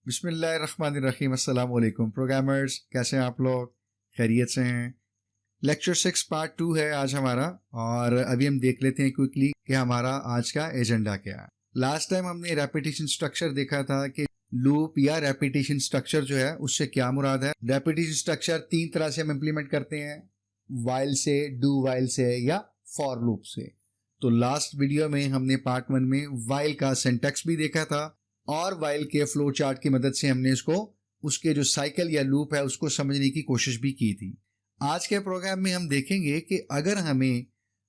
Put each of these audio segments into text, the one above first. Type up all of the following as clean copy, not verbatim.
बिस्मिल्लाहिर्रहमानिर्रहीम। अस्सलाम वालेकुम प्रोग्रामर्स, कैसे हैं आप लोग? खैरियत से हैं? लेक्चर 6 पार्ट 2 है आज हमारा, और अभी हम देख लेते हैं क्विकली कि हमारा आज का एजेंडा क्या है। लास्ट टाइम हमने रेपिटेशन स्ट्रक्चर देखा था कि लूप या रेपिटेशन स्ट्रक्चर जो है उससे क्या मुराद है। रेपिटेशन स्ट्रक्चर 3 तरह से हम इम्प्लीमेंट करते हैं, वाइल से, डू वाइल से या फॉर लूप से। तो लास्ट वीडियो में हमने पार्ट 1 में वाइल का सिंटैक्स भी देखा था और वाइल के फ्लो चार्ट की मदद से हमने इसको उसके जो साइकिल या लूप है उसको समझने की कोशिश भी की थी। आज के प्रोग्राम में हम देखेंगे कि अगर हमें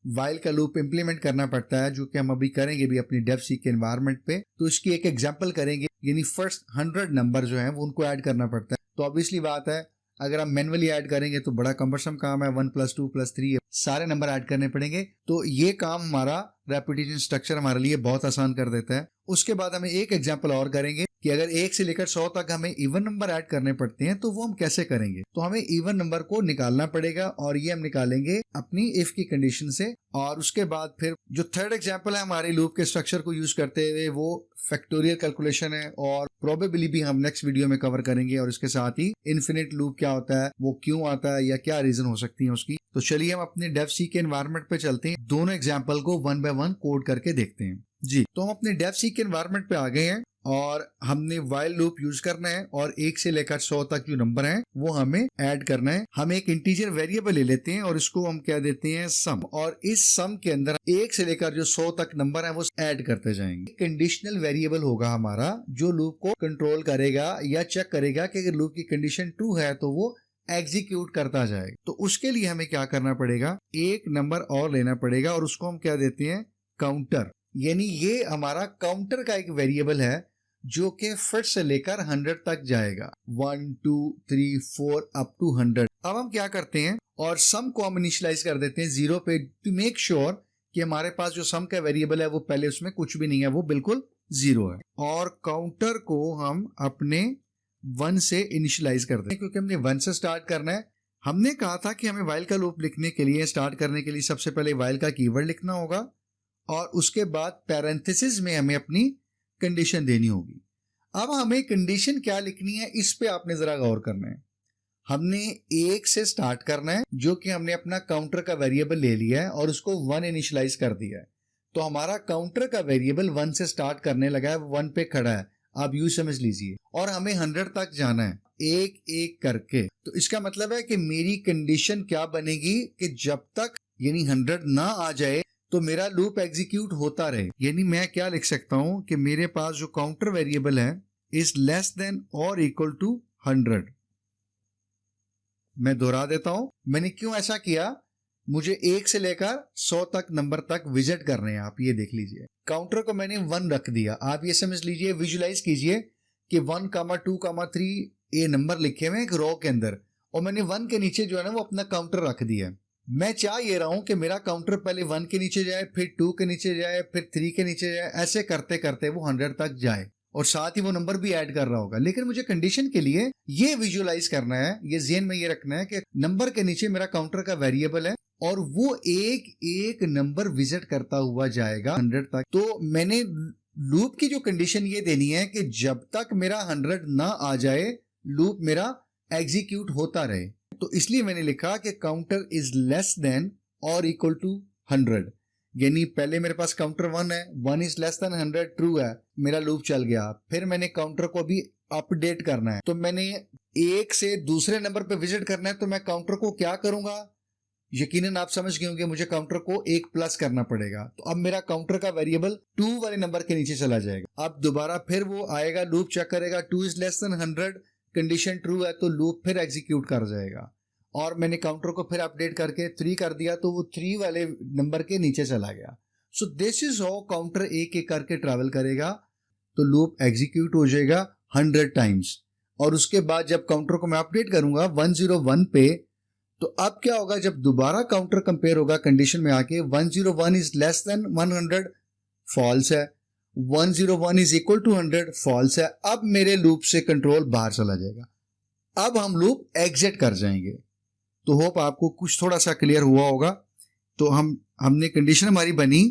वाइल का लूप इंप्लीमेंट करना पड़ता है, जो कि हम अभी करेंगे भी अपनी डेव सी के एनवायरनमेंट पे, तो इसकी एक एग्जांपल करेंगे। यानी फर्स्ट 100 नंबर जो है वो उनको ऐड करना पड़ता है। तो ऑब्वियसली बात है, अगर हम मैनुअली ऐड करेंगे तो बड़ा कम्बरसम काम है। 1 + 2 + 3 सारे नंबर ऐड करने पड़ेंगे। तो ये काम हमारा रेपिटेशन स्ट्रक्चर हमारे लिए बहुत आसान कर देता है। उसके बाद हमें एक एग्जांपल और करेंगे कि अगर 1 से लेकर 100 तक हमें इवन नंबर ऐड करने पड़ते हैं तो वो हम कैसे करेंगे। तो हमें इवन नंबर को निकालना पड़ेगा और ये हम निकालेंगे अपनी इफ की कंडीशन से। और उसके बाद फिर जो थर्ड एग्जांपल है हमारे लूप के स्ट्रक्चर को यूज करते हुए, वो फैक्टोरियल कैलकुलेशन है और प्रोबेबिलिटी भी हम नेक्स्ट वीडियो में कवर करेंगे। और इसके साथ ही इन्फिनिट लूप क्या होता है, वो क्यों आता है या क्या रीजन हो सकती है उसकी। तो चलिए हम अपने डेव सी के एनवायरनमेंट पे चलते हैं, दोनों एग्जांपल को 1 बाय 1 कोड करके देखते हैं जी। तो हम अपने डेव सी के एनवायरनमेंट पे आ गए हैं और हमने वाइल लूप यूज करना है और 1 से लेकर 100 तक जो नंबर है वो हमें ऐड करना है। हम एक इंटीजर वेरिएबल ले लेते हैं और इसको हम क्या देते हैं, सम। और इस सम के अंदर 1 से लेकर जो 100 तक नंबर है वो ऐड करते जाएंगे। कंडीशनल वेरिएबल होगा हमारा जो लूप को कंट्रोल करेगा या चेक करेगा कि अगर लूप की कंडीशन ट्रू है तो वो एग्जीक्यूट करता जाएगा। तो उसके लिए हमें क्या करना पड़ेगा, एक नंबर और लेना पड़ेगा और उसको हम क्या देते हैं, काउंटर। यानी ये हमारा काउंटर का एक वेरिएबल है जो कि फर्स्ट से लेकर 100 तक जाएगा, 1 2 3 4 अप टू 100। अब हम क्या करते हैं, और सम को हम इनिशियलाइज कर देते हैं 0 पे, टू मेक श्योर कि हमारे पास जो सम का वेरिएबल है वो पहले उसमें कुछ भी नहीं है, वो बिल्कुल 0 है। और काउंटर को हम अपने 1 से इनिशियलाइज कर देते हैं क्योंकि हमने 1 से स्टार्ट करना है। हमने कहा था कि हमें वाइल का लूप लिखने के लिए, स्टार्ट करने के लिए सबसे पहले वाइल का कीवर्ड लिखना होगा और उसके बाद पैरेंथेसिस में हमें अपनी कंडीशन देनी होगी। अब हमें कंडीशन क्या लिखनी है इस पे आपने जरा गौर करना है। हमने 1 से स्टार्ट करना है, जो कि हमने अपना काउंटर का वेरिएबल ले लिया है और उसको 1 इनिशियलाइज कर दिया है। तो हमारा काउंटर का वेरिएबल 1 से स्टार्ट करने लगा है, 1 पे खड़ा है, आप यूं समझ लीजिए। और हमें 100 तक जाना है एक एक करके। तो इसका मतलब है कि मेरी कंडीशन क्या बनेगी कि जब तक यानी 100 ना आ जाए तो मेरा लूप एग्जीक्यूट होता रहे। यानी मैं क्या लिख सकता हूं कि मेरे पास जो काउंटर वेरिएबल है इज लेस देन और इक्वल टू 100। मैं दोहरा देता हूं, मैंने क्यों ऐसा किया, मुझे 1 से लेकर 100 तक नंबर तक विजिट करने हैं। आप ये देख लीजिए, काउंटर को मैंने 1 रख दिया। आप ये समझ लीजिए, विजुलाइज कीजिए कि 1, 2, 3 ये नंबर लिखे हुए एक रो के अंदर, और मैंने 1 के नीचे जो है ना वो अपना काउंटर रख दिया। मैं चाह ये रहा हूं कि मेरा काउंटर पहले 1 के नीचे जाए, फिर 2 के नीचे जाए, फिर 3 के नीचे जाए, ऐसे करते करते वो 100 तक जाए और साथ ही वो नंबर भी ऐड कर रहा होगा। लेकिन मुझे कंडीशन के लिए ये विजुअलाइज करना है, ये ज़हन में ये रखना है कि नंबर के नीचे मेरा काउंटर का वेरिएबल है और वो एक एक नंबर विजिट करता हुआ जाएगा 100 तक। तो मैंने लूप की जो कंडीशन ये देनी है कि जब तक मेरा 100 ना आ जाए लूप मेरा एग्जीक्यूट होता रहे। तो इसलिए मैंने लिखा कि काउंटर इज लेस देन और इक्वल टू 100। यानी पहले मेरे पास काउंटर 1 है, 1 इज लेस देन 100 ट्रू है, मेरा लूप चल गया। फिर मैंने काउंटर को भी अपडेट करना है, तो मैंने 1 से दूसरे नंबर पे विजिट करना है। तो मैं काउंटर को क्या करूंगा, यकीनन आप समझ गए होंगे, मुझे काउंटर को 1 प्लस करना पड़ेगा। तो अब मेरा काउंटर का वेरिएबल 2 वाले नंबर के नीचे चला जाएगा। अब दोबारा फिर वो आएगा, लूप चेक करेगा, 2 is less than 100, condition true है तो लूप फिर एग्जीक्यूट कर जाएगा। और मैंने काउंटर को फिर अपडेट करके 3 कर दिया तो वो 3 वाले नंबर के नीचे चला गया। So this is how counter एक एक करके ट्रैवल करेगा। तो लूप एग्जीक्यूट हो जाएगा 100 टाइम्स। और उसके बाद जब काउंटर को मैं अपडेट करूंगा 101 पे, तो अब क्या होगा, जब दोबारा काउंटर कंपेयर होगा कंडीशन में आके 101 इज लेस देन 100 फॉल्स है, 101 इज इक्वल टू 100 फॉल्स है। अब मेरे लूप से कंट्रोल बाहर चला जाएगा। अब हम लूप एग्जिट कर जाएंगे। तो होप आपको कुछ थोड़ा सा क्लियर हुआ होगा। तो हमने कंडीशन हमारी बनी,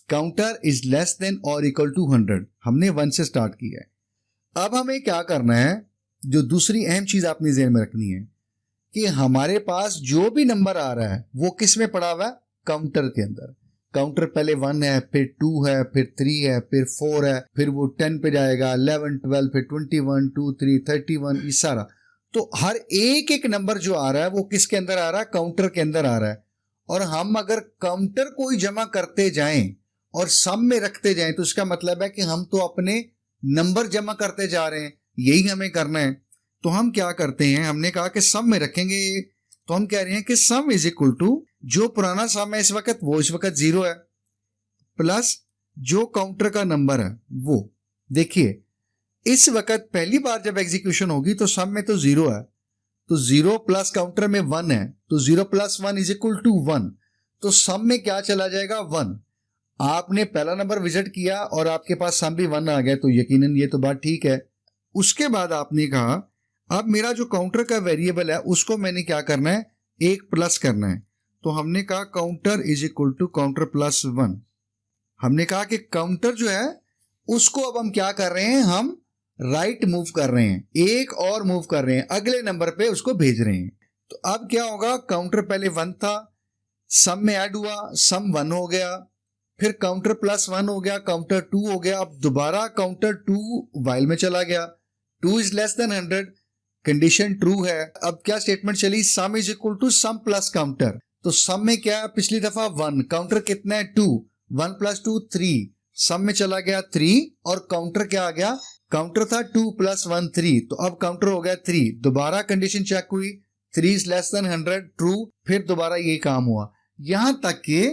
काउंटर इज लेस देन और इक्वल टू 100, हमने 1 से स्टार्ट किया है। अब हमें क्या करना है, जो दूसरी अहम चीज आपने ध्यान में रखनी है कि हमारे पास जो भी नंबर आ रहा है वो किस में पड़ा हुआ है, काउंटर के अंदर। काउंटर पहले 1 है, फिर 2 है, फिर 3 है, फिर 4 है, फिर वो 10 पे जाएगा, 11, 12, फिर 21, 2, 3, 31, ये सारा। तो हर एक एक नंबर जो आ रहा है वो किसके अंदर आ रहा है, काउंटर के अंदर आ रहा है। और हम अगर काउंटर को ही जमा करते जाएं और सम में रखते जाएं तो इसका मतलब है कि हम तो अपने नंबर जमा करते जा रहे हैं, यही हमें करना है। तो हम क्या करते हैं, हमने कहा कि सम में रखेंगे, तो हम कह रहे हैं कि सम इज इक्वल टू जो पुराना सम है इस वक्त वो इस वक्त 0 है, प्लस जो काउंटर का नंबर है वो। देखिए इस वक्त पहली बार जब एग्जीक्यूशन होगी तो सम में तो 0 है, तो 0 प्लस काउंटर में 1 है, तो 0 प्लस 1 इज इक्वल टू 1। तो सम में क्या चला जाएगा, 1। आपने पहला नंबर विजिट किया और आपके पास सम भी 1 आ गया, तो यकीनन ये तो बात ठीक है। उसके बाद आपने कहा अब मेरा जो काउंटर का वेरिएबल है उसको मैंने क्या करना है, 1 प्लस करना है। तो हमने कहा counter is equal to counter plus 1। हमने कहा कि काउंटर जो है उसको अब हम क्या कर रहे हैं, हम राइट मूव कर रहे हैं, एक और मूव कर रहे हैं, अगले नंबर पे उसको भेज रहे हैं। तो अब क्या होगा, काउंटर पहले 1 था, सम में ऐड हुआ, सम 1 हो गया, फिर काउंटर प्लस 1 हो गया, काउंटर 2 हो गया, अब दोबारा काउंटर 2 वाइल में चला गया, 2 is less than 100, condition true है। अब क्या स्टेटमेंट चली, sum is equal to sum plus counter. तो सम में क्या है, पिछली दफा 1, काउंटर कितना है 2, 1 प्लस 2 3, सम में चला गया 3 और काउंटर क्या आ गया, काउंटर था 2 प्लस 1 3, तो अब काउंटर हो गया 3। दोबारा कंडीशन चेक हुई, 3 इज लेस देन 100 ट्रू, फिर दोबारा ये काम हुआ, यहां तक कि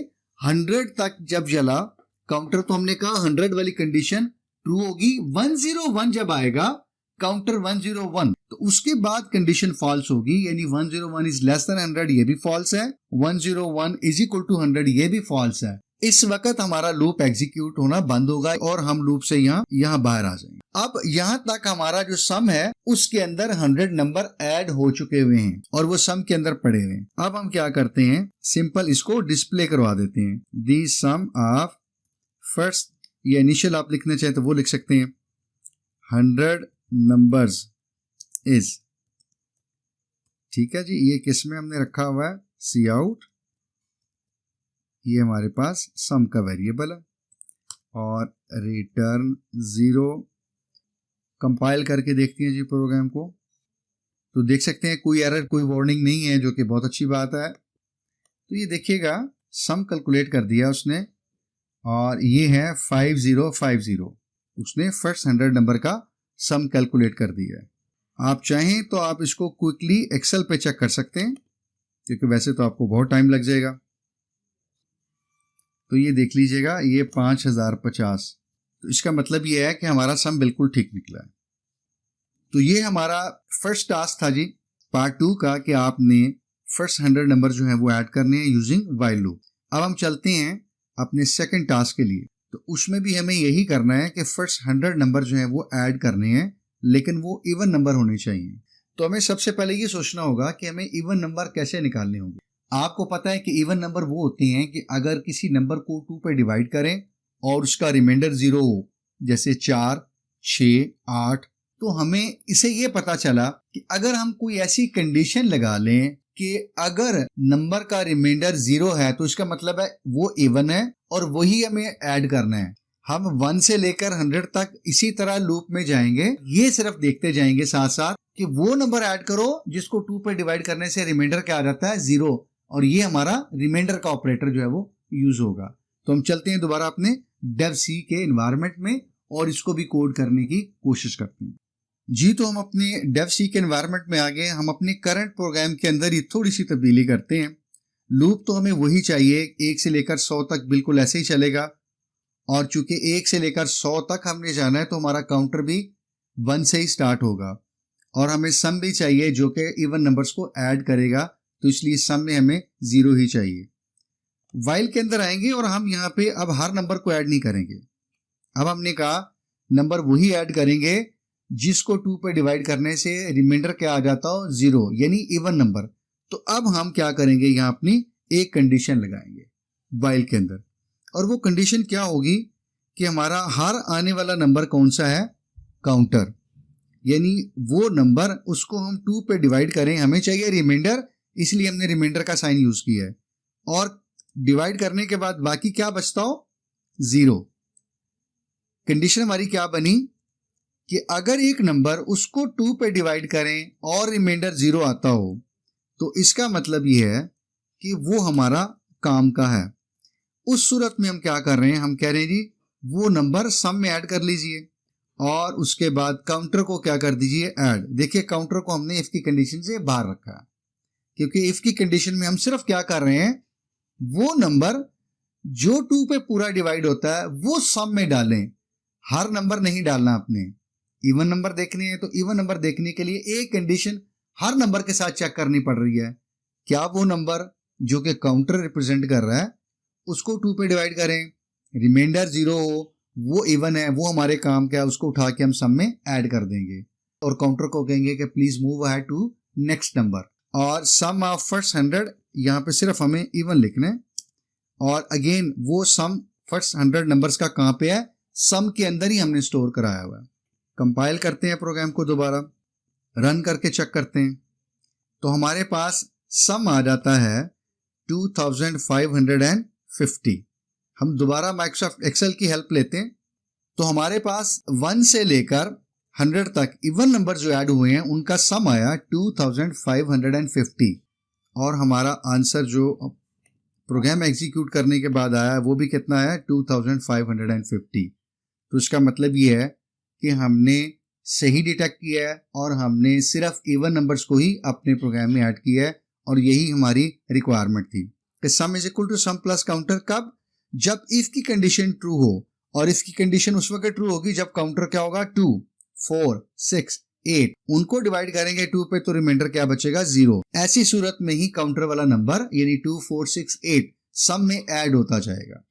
100 तक जब चला काउंटर, तो हमने कहा 100 वाली कंडीशन ट्रू होगी। 101 जब आएगा काउंटर 101, तो उसके बाद कंडीशन फॉल्स होगी, यानी 101 इज लेस देन 100 ये भी फॉल्स है, 101 इज इक्वल टू 100 ये भी फॉल्स है। इस वक्त हमारा लूप एग्जीक्यूट होना बंद होगा और हम लूप से यहाँ बाहर आ जाएंगे। अब यहाँ तक हमारा जो सम है उसके अंदर 100 नंबर ऐड हो चुके हुए हैं और वो सम के अंदर पड़े हुए हैं। अब हम क्या करते हैं, सिंपल इसको डिस्प्ले करवा देते हैं, दी सम ऑफ फर्स्ट, ये इनिशियल आप लिखना चाहे तो वो लिख सकते हैं, 100 नंबर्स इज, ठीक है जी, ये किस में हमने रखा हुआ है, सी आउट, ये हमारे पास सम का वेरिएबल है, और रिटर्न 0। कंपाइल करके देखते हैं जी प्रोग्राम को, तो देख सकते हैं कोई एरर, कोई वार्निंग नहीं है, जो कि बहुत अच्छी बात है। तो ये देखिएगा सम कैलकुलेट कर दिया उसने, और ये है 5050, उसने फर्स्ट 100 नंबर का सम कैलकुलेट कर दिया है। आप चाहें तो आप इसको क्विकली एक्सेल पे चेक कर सकते हैं, क्योंकि वैसे तो आपको बहुत टाइम लग जाएगा। तो ये देख लीजिएगा, ये 5050, तो इसका मतलब ये है कि हमारा सम बिल्कुल ठीक निकला है। तो ये हमारा फर्स्ट टास्क था जी पार्ट 2 का, कि आपने फर्स्ट 100 नंबर जो है वो ऐड करने हैं यूजिंग व्हाइल लूप। अब हम चलते हैं अपने सेकंड टास्क के लिए, तो उसमें भी हमें यही करना है कि फर्स्ट 100 नंबर जो है वो ऐड करने हैं, लेकिन वो इवन नंबर होने चाहिए। तो हमें सबसे पहले ये सोचना होगा कि हमें इवन नंबर कैसे निकालने होंगे। आपको पता है कि इवन नंबर वो होते हैं कि अगर किसी नंबर को 2 पे डिवाइड करें और उसका रिमाइंडर 0 हो, जैसे 4, 6, 8, तो हमें इसे ये पता चला कि अगर हम कोई ऐसी कंडीशन लगा लें कि अगर नंबर का रिमाइंडर 0 है तो इसका मतलब है वो इवन है और वही हमें ऐड करना है। हम 1 से लेकर 100 तक इसी तरह लूप में जाएंगे, ये सिर्फ देखते जाएंगे साथ साथ कि वो नंबर ऐड करो जिसको 2 पे डिवाइड करने से रिमाइंडर क्या आ जाता है, 0, और ये हमारा रिमाइंडर का ऑपरेटर जो है वो यूज होगा। तो हम चलते हैं दोबारा अपने डेव सी के एनवायरनमेंट में और इसको भी कोड करने की कोशिश करते हैं जी। तो हम अपने डेव सी के एनवायरनमेंट में आ गए, हम अपने करंट प्रोग्राम के अंदर ही थोड़ी सी तब्दीली करते हैं। लूप तो हमें वही चाहिए, 1 से लेकर 100 तक बिल्कुल ऐसे ही चलेगा, और चूंकि 1 से लेकर 100 तक हमने जाना है तो हमारा काउंटर भी 1 से ही स्टार्ट होगा, और हमें सम भी चाहिए जो कि इवन नंबर्स को ऐड करेगा, तो इसलिए सम में हमें 0 ही चाहिए। व्हाइल के अंदर आएंगे और हम यहाँ पे अब हर नंबर को ऐड नहीं करेंगे। अब हमने कहा नंबर वही ऐड करेंगे जिसको 2 पे डिवाइड करने से रिमाइंडर क्या आ जाता हो, 0, यानी इवन नंबर। तो अब हम क्या करेंगे, यहाँ अपनी एक कंडीशन लगाएंगे व्हाइल के अंदर, और वो कंडीशन क्या होगी कि हमारा हर आने वाला नंबर कौन सा है, काउंटर। यानी वो नंबर उसको हम 2 पे डिवाइड करें, हमें चाहिए रिमाइंडर, इसलिए हमने रिमाइंडर का साइन यूज किया है। और डिवाइड करने के बाद बाकी क्या बचता हो, 0। कंडीशन हमारी क्या बनी कि अगर एक नंबर उसको 2 पे डिवाइड करें और रिमाइंडर 0 आता हो तो इसका मतलब ये है कि वो हमारा काम का है। उस सूरत में हम क्या कर रहे हैं, हम कह रहे हैं जी वो नंबर सम में ऐड कर लीजिए और उसके बाद काउंटर को क्या कर दीजिए, ऐड। देखिए काउंटर को हमने इफ की कंडीशन से बाहर रखा है, क्योंकि इफ की कंडीशन में हम सिर्फ क्या कर रहे हैं, वो नंबर जो 2 पे पूरा डिवाइड होता है वो सम में डालें, हर नंबर नहीं डालना आपने। इवन नंबर देखने हैं तो इवन नंबर देखने के लिए एक कंडीशन हर नंबर के साथ चेक करनी पड़ रही है, क्या वो नंबर जो कि काउंटर रिप्रेजेंट कर रहा है उसको 2 पे डिवाइड करें, रिमाइंडर 0 हो, वो इवन है, वो हमारे काम का है, उसको उठा के हम सम में ऐड कर देंगे और काउंटर को कहेंगे कि please move ahead to next number. और सम ऑफ फर्स्ट 100 यहाँ पे सिर्फ हमें इवन लिखना है और अगेन वो सम फर्स्ट 100 नंबर्स का कहाँ पे है, सम के अंदर ही हमने स्टोर कराया हुआ है। कंपाइल करते हैं प्रोग्राम को, दोबारा रन करके चेक करते हैं तो हमारे पास सम आ जाता है 2550। हम दोबारा माइक्रोसॉफ्ट एक्सेल की हेल्प लेते हैं तो हमारे पास 1 से लेकर 100 तक इवन नंबर जो ऐड हुए हैं उनका सम आया 2550 और हमारा आंसर जो प्रोग्राम एग्जीक्यूट करने के बाद आया वो भी कितना है, 2550। तो इसका मतलब ये है कि हमने सही डिटेक्ट किया है और हमने सिर्फ इवन नंबर्स को ही अपने प्रोग्राम में ऐड किया है और यही हमारी रिक्वायरमेंट थी कि sum is equal to sum plus counter. कब, जब इफ की कंडीशन ट्रू हो, और इफ की कंडीशन उस वक्त ट्रू होगी जब काउंटर क्या होगा, 2, 4, 6, 8, उनको डिवाइड करेंगे 2 पे तो रिमाइंडर क्या बचेगा, 0। ऐसी सूरत में ही काउंटर वाला नंबर यानी 2, 4, 6, 8 सम में ऐड होता जाएगा।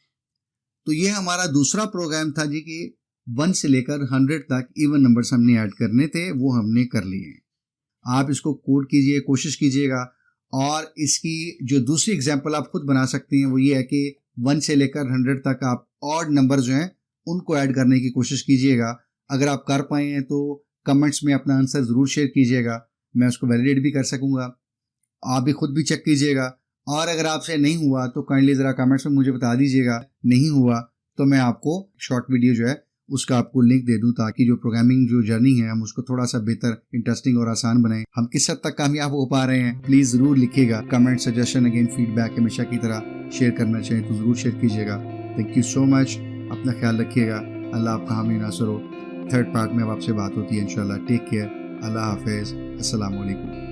तो ये हमारा दूसरा प्रोग्राम था जी कि 1 से लेकर 100 तक इवन नंबर्स हमने ऐड करने थे, वो हमने कर लिए। आप इसको कोड कीजिए, कोशिश कीजिएगा और इसकी जो दूसरी एग्जांपल आप खुद बना सकते हैं वो ये है कि 1 से लेकर 100 तक आप ऑड नंबर जो हैं उनको ऐड करने की कोशिश कीजिएगा। अगर आप कर पाए हैं तो कमेंट्स में अपना आंसर ज़रूर शेयर कीजिएगा, मैं उसको वैलिडेट भी कर सकूंगा। आप भी खुद भी चेक कीजिएगा और अगर आपसे नहीं हुआ तो काइंडली ज़रा कमेंट्स में मुझे बता दीजिएगा। नहीं हुआ तो मैं आपको शॉर्ट वीडियो जो है उसका आपको लिंक दे दूं ताकि जो प्रोग्रामिंग जो जर्नी है हम उसको थोड़ा सा बेहतर, इंटरेस्टिंग और आसान बनाएं। हम किस हद तक कामयाब हो पा रहे हैं प्लीज जरूर लिखिएगा। कमेंट, सजेशन, अगेन फीडबैक हमेशा की तरह शेयर करना चाहिए तो जरूर शेयर कीजिएगा। थैंक यू सो मच, अपना ख्याल रखिएगा, अल्लाह आपका हामी नासर हो। थर्ड पार्ट में अब आपसे बात होती है इंशाल्लाह। टेक केयर, अल्लाह हाफिज, अस्सलाम वालेकुम।